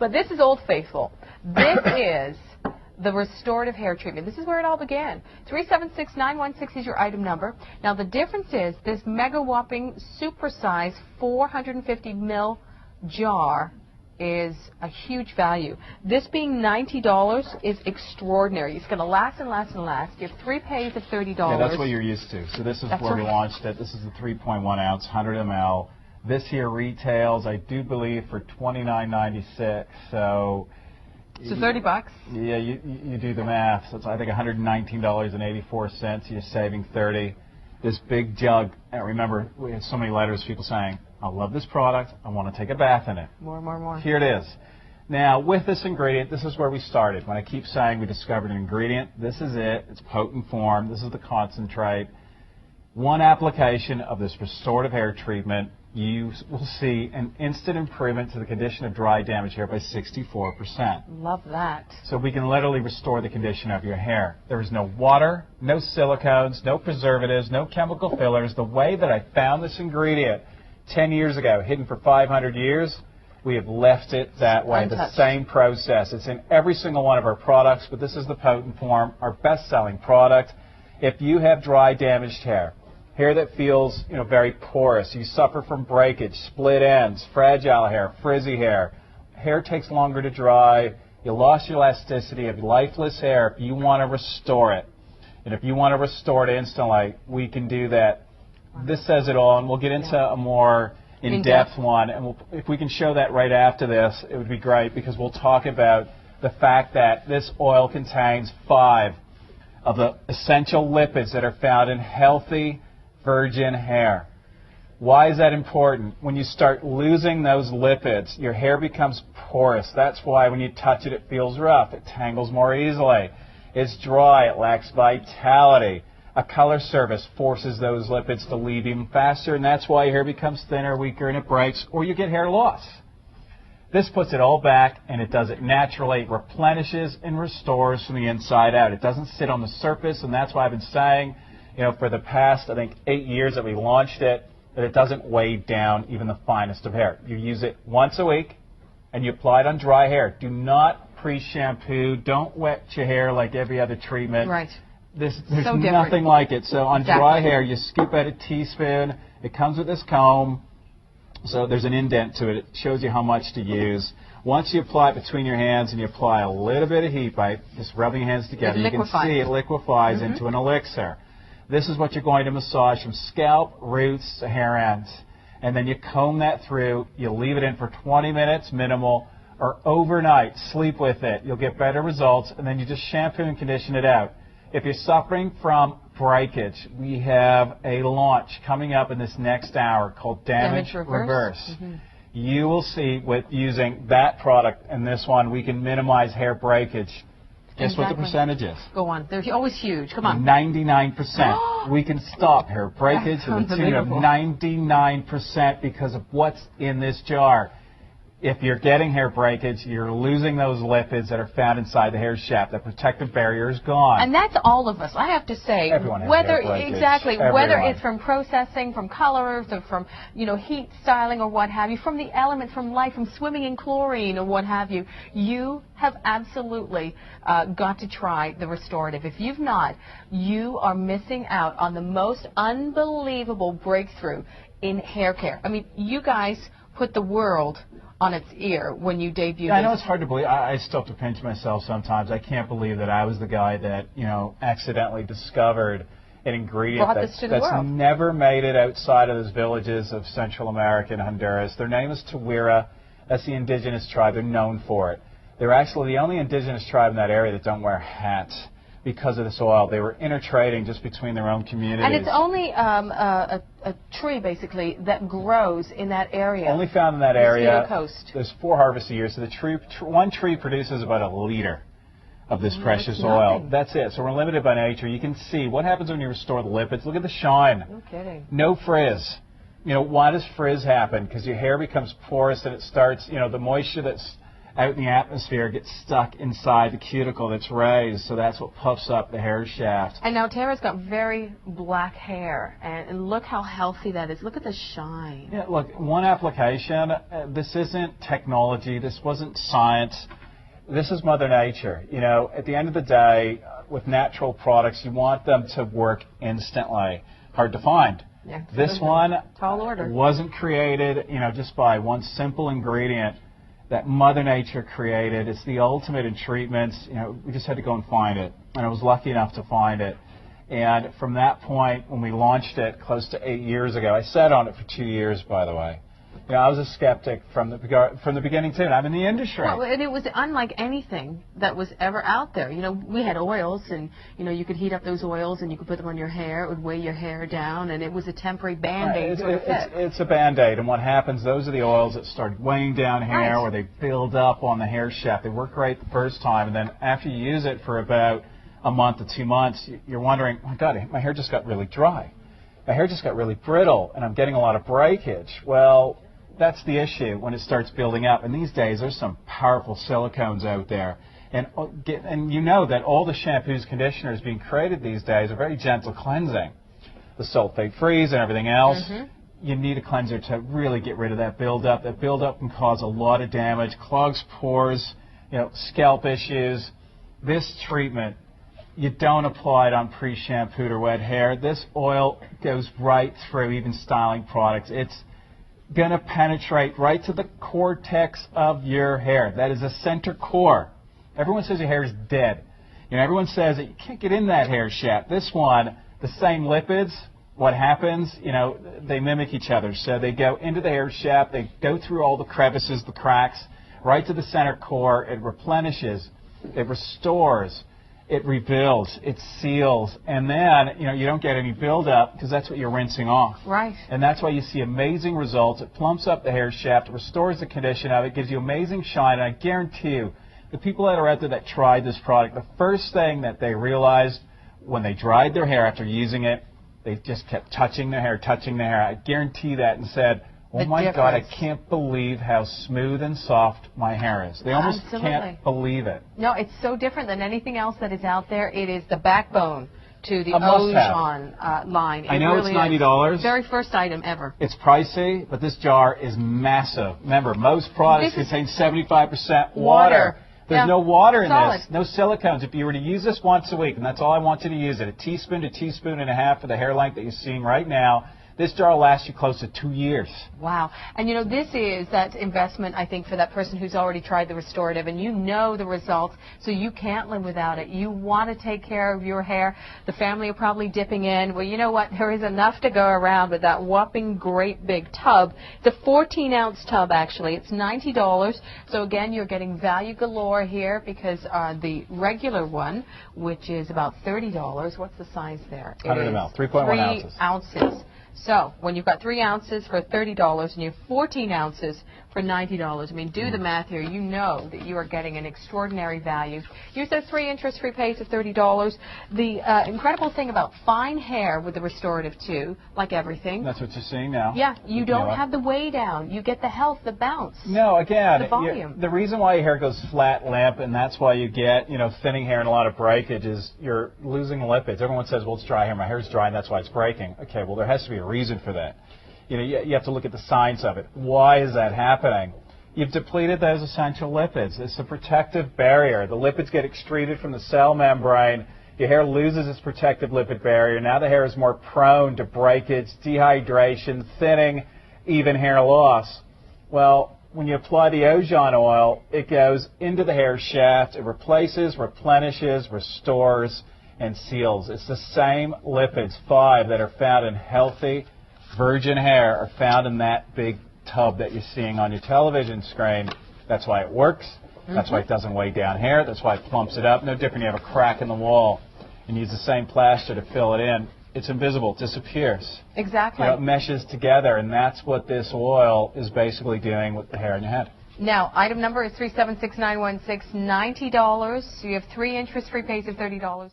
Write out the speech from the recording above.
But this is Old Faithful. This is the restorative hair treatment. This is where it all began. 376916 is your item number. Now the difference is this mega whopping supersize 450 ml jar is a huge value. This being $90 is extraordinary. It's going to last and last and last. You have 3 pays of $30. Yeah, that's what you're used to. So this is where we launched it. This is the 3.1 ounce, 100 ml. This here retails, I do believe, for $29.96. So 30 bucks. Yeah, you do the math. So it's, I think, $119.84. You're saving 30. This big jug. And remember, we have so many letters, people saying, I love this product. I want to take a bath in it. More. Here it is. Now, with this ingredient, this is where we started. When I keep saying we discovered an ingredient, this is it. It's potent form. This is the concentrate. One application of this restorative hair treatment, you will see an instant improvement to the condition of dry, damaged hair by 64%. Love that. So we can literally restore the condition of your hair. There is no water, no silicones, no preservatives, no chemical fillers. The way that I found this ingredient 10 years ago, hidden for 500 years, we have left it that way. Untouched. The same process. It's in every single one of our products, but this is the potent form, our best-selling product. If you have dry, damaged hair that feels, very porous, you suffer from breakage, split ends, fragile hair, frizzy hair takes longer to dry, you lost your elasticity, you have lifeless hair, if you want to restore it, and if you want to restore it instantly, we can do that. This says it all, and we'll get into a more in-depth one, and if we can show that right after this, it would be great, because we'll talk about the fact that this oil contains 5 of the essential lipids that are found in healthy virgin hair. Why is that important? When you start losing those lipids, your hair becomes porous. That's why when you touch it, it feels rough. It tangles more easily. It's dry. It lacks vitality. A color surface forces those lipids to leave even faster, and that's why your hair becomes thinner, weaker, and it breaks, or you get hair loss. This puts it all back, and it does it naturally. It replenishes and restores from the inside out. It doesn't sit on the surface, and that's why I've been saying, for the past, I think, 8 years that we launched it, that it doesn't weigh down even the finest of hair. You use it once a week, and you apply it on dry hair. Do not pre-shampoo. Don't wet your hair like every other treatment. Right. There's nothing like it. So on dry hair, you scoop out a teaspoon. It comes with this comb. So there's an indent to it. It shows you how much to use. Once you apply it between your hands and you apply a little bit of heat by just rubbing your hands together, you can see it liquefies into an elixir. This is what you're going to massage from scalp, roots, to hair ends. And then you comb that through. You leave it in for 20 minutes minimal, or overnight. Sleep with it. You'll get better results. And then you just shampoo and condition it out. If you're suffering from breakage, we have a launch coming up in this next hour called Damage Reverse. You will see with using that product and this one, we can minimize hair breakage. Guess what the percentage is? Go on. They're always huge. Come on. 99%. We can stop hair breakage to the tune of 99% because of what's in this jar. If you're getting hair breakage, you're losing those lipids that are found inside the hair shaft. That protective barrier is gone. And that's all of us. I have to say, everyone has whether hair breakage. Whether it's from processing, from colors, or from heat styling or what have you, from the elements, from life, from swimming in chlorine or what have you, you have absolutely got to try the restorative. If you've not, you are missing out on the most unbelievable breakthrough in hair care. I mean, you guys put the world on its ear when you debuted. I know it's hard to believe. I still have to pinch myself sometimes. I can't believe that I was the guy that, accidentally discovered an ingredient that's never made it outside of those villages of Central America and Honduras. Their name is Tawira. That's the indigenous tribe. They're known for it. They're actually the only indigenous tribe in that area that don't wear hats because of this oil. They were intertrading just between their own communities. And it's only a tree, basically, that grows in that area. Only found in that area. Miskito Coast. There's 4 harvests a year, so one tree produces about 1 liter of this precious oil. That's it. So we're limited by nature. You can see what happens when you restore the lipids. Look at the shine. No kidding. No frizz. Why does frizz happen? Because your hair becomes porous and it starts, the moisture that's out in the atmosphere gets stuck inside the cuticle that's raised, so that's what puffs up the hair shaft. And now Tara's got very black hair, and look how healthy that is. Look at the shine. Yeah, look, one application, this isn't technology, this wasn't science, this is Mother Nature. You know, at the end of the day, with natural products, you want them to work instantly. Hard to find. Yeah, this one tall order. Wasn't created, you know, just by one simple ingredient that Mother Nature created. It's the ultimate in treatments. You know, we just had to go and find it, and I was lucky enough to find it. And from that point, when we launched it close to 8 years ago, I sat on it for 2 years, by the way. You know, I was a skeptic from the beginning too, and I'm in the industry. Well, and it was unlike anything that was ever out there. You know, we had oils, and you know, you could heat up those oils, and you could put them on your hair. It would weigh your hair down, and it was a temporary Band-Aid sort of fix. It's a Band-Aid, and what happens? Those are the oils that start weighing down hair, right, or they build up on the hair shaft. They work great the first time, and then after you use it for about a month to 2 months, you're wondering, oh my God, my hair just got really dry. My hair just got really brittle, and I'm getting a lot of breakage. Well, that's the issue when it starts building up. And these days, there's some powerful silicones out there. And you know that all the shampoos, conditioners being created these days are very gentle cleansing. The sulfate-frees and everything else. Mm-hmm. You need a cleanser to really get rid of that buildup. That buildup can cause a lot of damage, clogs pores, you know, scalp issues. This treatment, you don't apply it on pre-shampooed or wet hair. This oil goes right through even styling products. It's going to penetrate right to the cortex of your hair. That is a center core. Everyone says your hair is dead. You know, everyone says that you can't get in that hair shaft. This one, the same lipids, what happens, you know, they mimic each other. So they go into the hair shaft, they go through all the crevices, the cracks, right to the center core. It replenishes, it restores, it rebuilds, it seals, and then, you know, you don't get any buildup because that's what you're rinsing off. Right. And that's why you see amazing results. It plumps up the hair shaft, it restores the condition of it, gives you amazing shine, and I guarantee you, the people that are out there that tried this product, the first thing that they realized when they dried their hair after using it, they just kept touching their hair. I guarantee that, and said, oh my God, I can't believe how smooth and soft my hair is. They almost can't believe it. No, it's so different than anything else that is out there. It is the backbone to the Ojon line. I know it's $90. Very first item ever. It's pricey, but this jar is massive. Remember, most products contain 75% water. There's no water in this, no silicones. If you were to use this once a week, and that's all I want you to use it, a teaspoon to teaspoon and a half for the hair length that you're seeing right now, this jar will last you close to 2 years. Wow. And, you know, this is that investment, I think, for that person who's already tried the restorative, and you know the results, so you can't live without it. You want to take care of your hair. The family are probably dipping in. Well, you know what? There is enough to go around with that whopping great big tub. It's a 14-ounce tub, actually. It's $90. So, again, you're getting value galore here because the regular one, which is about $30, what's the size there? 100 ml, 3.1 ounces. 3 ounces. So, when you've got 3 ounces for $30 and you have 14 ounces for $90, I mean, do the math here. You know that you are getting an extraordinary value. Use those 3 interest-free pays of $30. The incredible thing about fine hair with the restorative, too, like everything. That's what you're seeing now. Yeah, you don't have the weigh down. You get the health, the bounce. No, again, the volume. The reason why your hair goes flat, limp, and that's why you get, you know, thinning hair and a lot of breakage is you're losing lipids. Everyone says, well, it's dry hair. My hair's dry, and that's why it's breaking. Okay, well, there has to be a reason for that. You know, you have to look at the science of it. Why is that happening? You've depleted those essential lipids. It's a protective barrier. The lipids get excreted from the cell membrane. Your hair loses its protective lipid barrier. Now the hair is more prone to breakage, dehydration, thinning, even hair loss. Well, when you apply the Ojon oil, it goes into the hair shaft. It replaces, replenishes, restores, and seals. It's the same lipids, 5, that are found in healthy virgin hair are found in that big tub that you're seeing on your television screen. That's why it works. That's why it doesn't weigh down hair. That's why it plumps it up. No different. You have a crack in the wall and use the same plaster to fill it in. It's invisible. It disappears. Exactly. You know, it meshes together, and that's what this oil is basically doing with the hair in your head. Now, item number is 376916, $90. So you have 3 interest-free pays of $30.